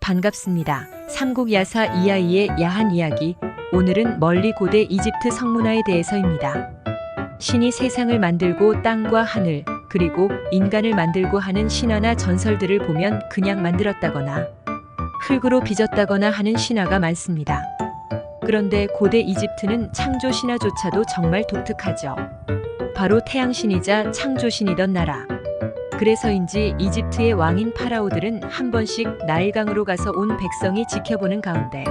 반갑습니다. 삼국 야사 이야이의 야한 이야기. 오늘은 멀리 고대 이집트 성문화에 대해서입니다. 신이 세상을 만들고 땅과 하늘, 그리고 인간을 만들고 하는 신화나 전설들을 보면 그냥 만들었다거나 흙으로 빚었다거나 하는 신화가 많습니다. 그런데 고대 이집트는 창조 신화조차도 정말 독특하죠. 바로 태양신이자 창조신이던 나라. 그래서인지 이집트의 왕인 파라오들은 한 번씩 나일강으로 가서 온 백성이 지켜보는 가운데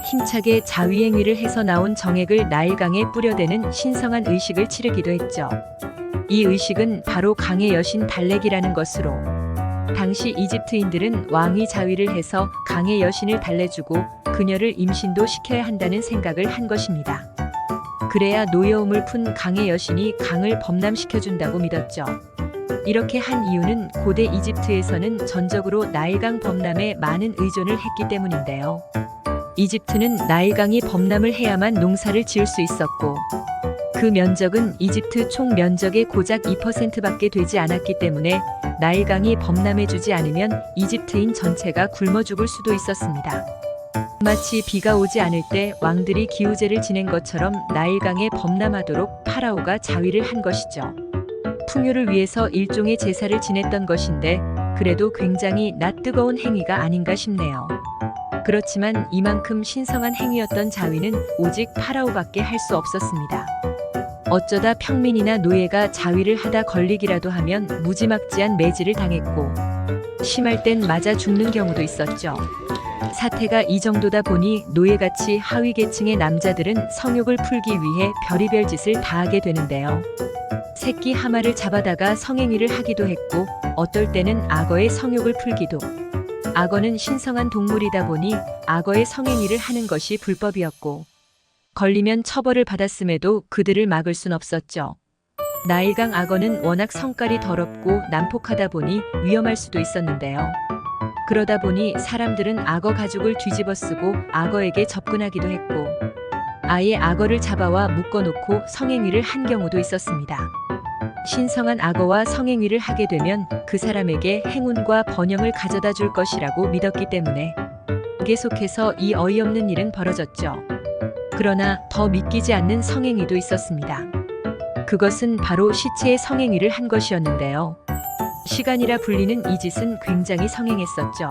힘차게 자위행위를 해서 나온 정액을 나일강에 뿌려대는 신성한 의식을 치르기도 했죠. 이 의식은 바로 강의 여신 달렉이라는 것으로 당시 이집트인들은 왕이 자위를 해서 강의 여신을 달래주고 그녀를 임신도 시켜야 한다는 생각을 한 것입니다. 그래야 노여움을 푼 강의 여신이 강을 범람시켜준다고 믿었죠. 이렇게 한 이유는 고대 이집트에서는 전적으로 나일강 범람에 많은 의존을 했기 때문인데요. 이집트는 나일강이 범람을 해야만 농사를 지을 수 있었고 그 면적은 이집트 총 면적의 고작 2%밖에 되지 않았기 때문에 나일강이 범람해주지 않으면 이집트인 전체가 굶어 죽을 수도 있었습니다. 마치 비가 오지 않을 때 왕들이 기우제를 지낸 것처럼 나일강에 범람하도록 파라오가 자위를 한 것이죠. 풍요를 위해서 일종의 제사를 지냈던 것인데 그래도 굉장히 낯뜨거운 행위가 아닌가 싶네요. 그렇지만 이만큼 신성한 행위였던 자위는 오직 파라오밖에 할 수 없었습니다. 어쩌다 평민이나 노예가 자위를 하다 걸리기라도 하면 무지막지한 매질을 당했고 심할 땐 맞아 죽는 경우도 있었죠. 사태가 이 정도다 보니 노예같이 하위 계층의 남자들은 성욕을 풀기 위해 별의별 짓을 다 하게 되는데요. 새끼 하마를 잡아다가 성행위를 하기도 했고 어떨 때는 악어의 성욕을 풀기도. 악어는 신성한 동물이다 보니 악어의 성행위를 하는 것이 불법이었고 걸리면 처벌을 받았음에도 그들을 막을 순 없었죠. 나일강 악어는 워낙 성깔이 더럽고 난폭하다 보니 위험할 수도 있었는데요. 그러다 보니 사람들은 악어 가죽을 뒤집어 쓰고 악어에게 접근하기도 했고 아예 악어를 잡아와 묶어놓고 성행위를 한 경우도 있었습니다. 신성한 악어와 성행위를 하게 되면 그 사람에게 행운과 번영을 가져다 줄 것이라고 믿었기 때문에 계속해서 이 어이없는 일은 벌어졌죠. 그러나 더 믿기지 않는 성행위도 있었습니다. 그것은 바로 시체의 성행위를 한 것이었는데요. 시간이라 불리는 이 짓은 굉장히 성행했었죠.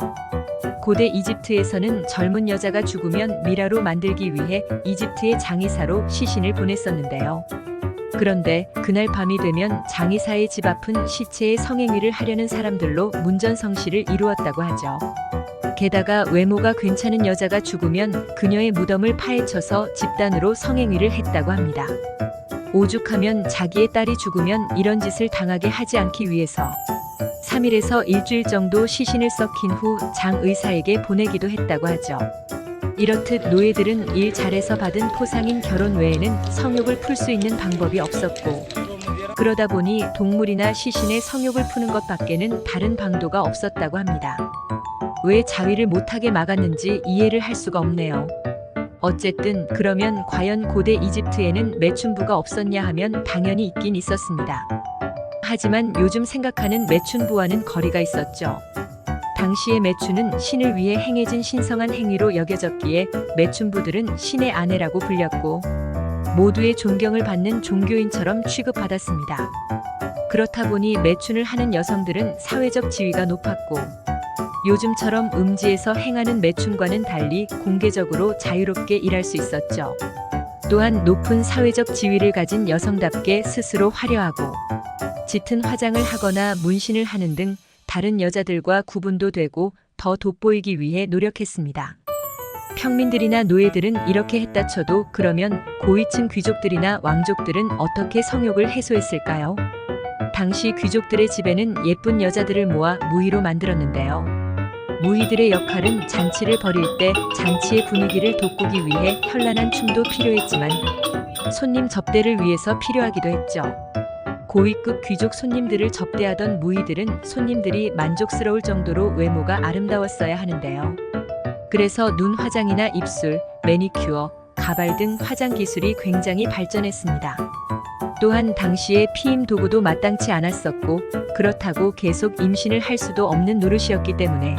고대 이집트에서는 젊은 여자가 죽으면 미라로 만들기 위해 이집트의 장의사로 시신을 보냈었는데요. 그런데 그날 밤이 되면 장의사의 집 앞은 시체의 성행위를 하려는 사람들로 문전성시를 이루었다고 하죠. 게다가 외모가 괜찮은 여자가 죽으면 그녀의 무덤을 파헤쳐서 집단으로 성행위를 했다고 합니다. 오죽하면 자기의 딸이 죽으면 이런 짓을 당하게 하지 않기 위해서 3일에서 일주일 정도 시신을 썩힌 후 장의사에게 보내기도 했다고 하죠. 이렇듯 노예들은 일 잘해서 받은 포상인 결혼 외에는 성욕을 풀 수 있는 방법이 없었고 그러다 보니 동물이나 시신의 성욕을 푸는 것밖에는 다른 방도가 없었다고 합니다. 왜 자위를 못하게 막았는지 이해를 할 수가 없네요. 어쨌든 그러면 과연 고대 이집트에는 매춘부가 없었냐 하면 당연히 있긴 있었습니다. 하지만 요즘 생각하는 매춘부와는 거리가 있었죠. 당시의 매춘은 신을 위해 행해진 신성한 행위로 여겨졌기에 매춘부들은 신의 아내라고 불렸고 모두의 존경을 받는 종교인처럼 취급받았습니다. 그렇다 보니 매춘을 하는 여성들은 사회적 지위가 높았고 요즘처럼 음지에서 행하는 매춘과는 달리 공개적으로 자유롭게 일할 수 있었죠. 또한 높은 사회적 지위를 가진 여성답게 스스로 화려하고 짙은 화장을 하거나 문신을 하는 등 다른 여자들과 구분도 되고 더 돋보이기 위해 노력했습니다. 평민들이나 노예들은 이렇게 했다 쳐도 그러면 고위층 귀족들이나 왕족들은 어떻게 성욕을 해소했을까요? 당시 귀족들의 집에는 예쁜 여자들을 모아 무희로 만들었는데요. 무희들의 역할은 잔치를 벌일 때 잔치의 분위기를 돋구기 위해 현란한 춤도 필요했지만 손님 접대를 위해서 필요하기도 했죠. 고위급 귀족 손님들을 접대하던 무희들은 손님들이 만족스러울 정도로 외모가 아름다웠어야 하는데요. 그래서 눈 화장이나 입술, 매니큐어, 가발 등 화장 기술이 굉장히 발전했습니다. 또한 당시에 피임 도구도 마땅치 않았었고 그렇다고 계속 임신을 할 수도 없는 노릇이었기 때문에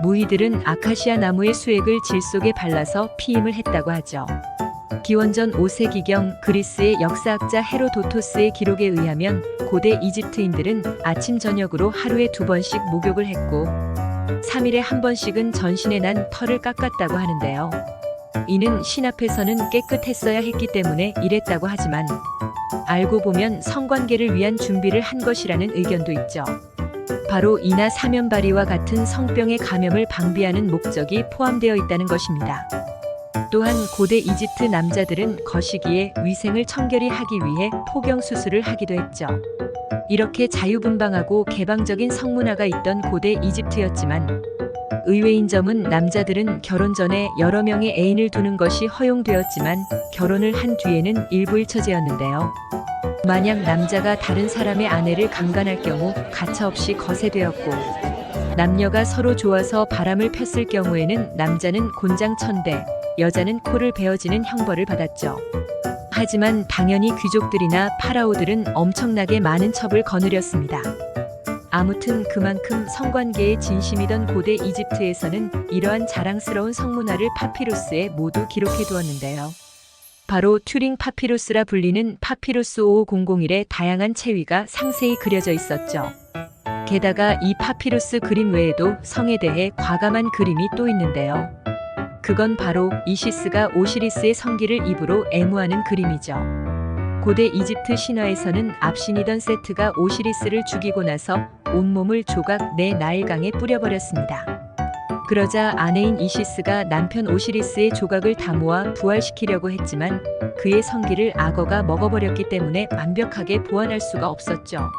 무희들은 아카시아 나무의 수액을 질 속에 발라서 피임을 했다고 하죠. 기원전 5세기경 그리스의 역사학자 헤로도토스의 기록에 의하면 고대 이집트인들은 아침 저녁으로 하루에 2번씩 목욕을 했고 3일에 1번씩은 전신에 난 털을 깎았다고 하는데요. 이는 신 앞에서는 깨끗했어야 했기 때문에 이랬다고 하지만 알고 보면 성관계를 위한 준비를 한 것이라는 의견도 있죠. 바로 이나 사면바리와 같은 성병의 감염을 방비하는 목적이 포함되어 있다는 것입니다. 또한 고대 이집트 남자들은 거시기에 위생을 청결히 하기 위해 포경 수술을 하기도 했죠. 이렇게 자유분방하고 개방적인 성문화가 있던 고대 이집트였지만 의외인 점은 남자들은 결혼 전에 여러 명의 애인을 두는 것이 허용되었지만 결혼을 한 뒤에는 일부일처제였는데요. 만약 남자가 다른 사람의 아내를 강간할 경우 가차없이 거세되었고 남녀가 서로 좋아서 바람을 폈을 경우에는 남자는 곤장 1000대, 여자는 코를 베어지는 형벌을 받았죠. 하지만 당연히 귀족들이나 파라오들은 엄청나게 많은 첩을 거느렸습니다. 아무튼 그만큼 성관계에 진심이던 고대 이집트에서는 이러한 자랑스러운 성문화를 파피루스에 모두 기록해 두었는데요. 바로 튜링 파피루스라 불리는 파피루스 5501의 다양한 체위가 상세히 그려져 있었죠. 게다가 이 파피루스 그림 외에도 성에 대해 과감한 그림이 또 있는데요. 그건 바로 이시스가 오시리스의 성기를 입으로 애무하는 그림이죠. 고대 이집트 신화에서는 앞신이던 세트가 오시리스를 죽이고 나서 온몸을 조각 내 나일강에 뿌려버렸습니다. 그러자 아내인 이시스가 남편 오시리스의 조각을 다 모아 부활시키려고 했지만 그의 성기를 악어가 먹어버렸기 때문에 완벽하게 보완할 수가 없었죠.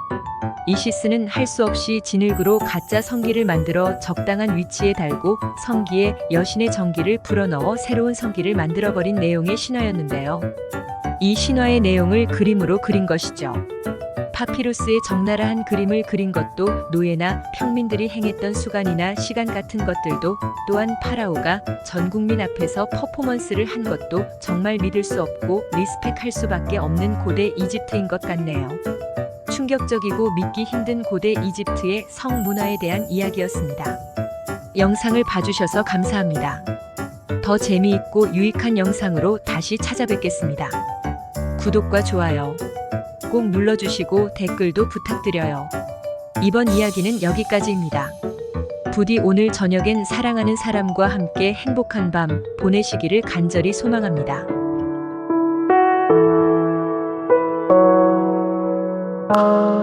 이시스는 할 수 없이 진흙으로 가짜 성기를 만들어 적당한 위치에 달고 성기에 여신의 정기를 불어넣어 새로운 성기를 만들어버린 내용의 신화였는데요. 이 신화의 내용을 그림으로 그린 것이죠. 파피루스의 적나라한 그림을 그린 것도 노예나 평민들이 행했던 수간이나 시간 같은 것들도 또한 파라오가 전 국민 앞에서 퍼포먼스를 한 것도 정말 믿을 수 없고 리스펙할 수밖에 없는 고대 이집트인 것 같네요. 충격적이고 믿기 힘든 고대 이집트의 성문화에 대한 이야기였습니다. 영상을 봐주셔서 감사합니다. 더 재미있고 유익한 영상으로 다시 찾아뵙겠습니다. 구독과 좋아요 꼭 눌러주시고 댓글도 부탁드려요. 이번 이야기는 여기까지입니다. 부디 오늘 저녁엔 사랑하는 사람과 함께 행복한 밤 보내시기를 간절히 소망합니다. 아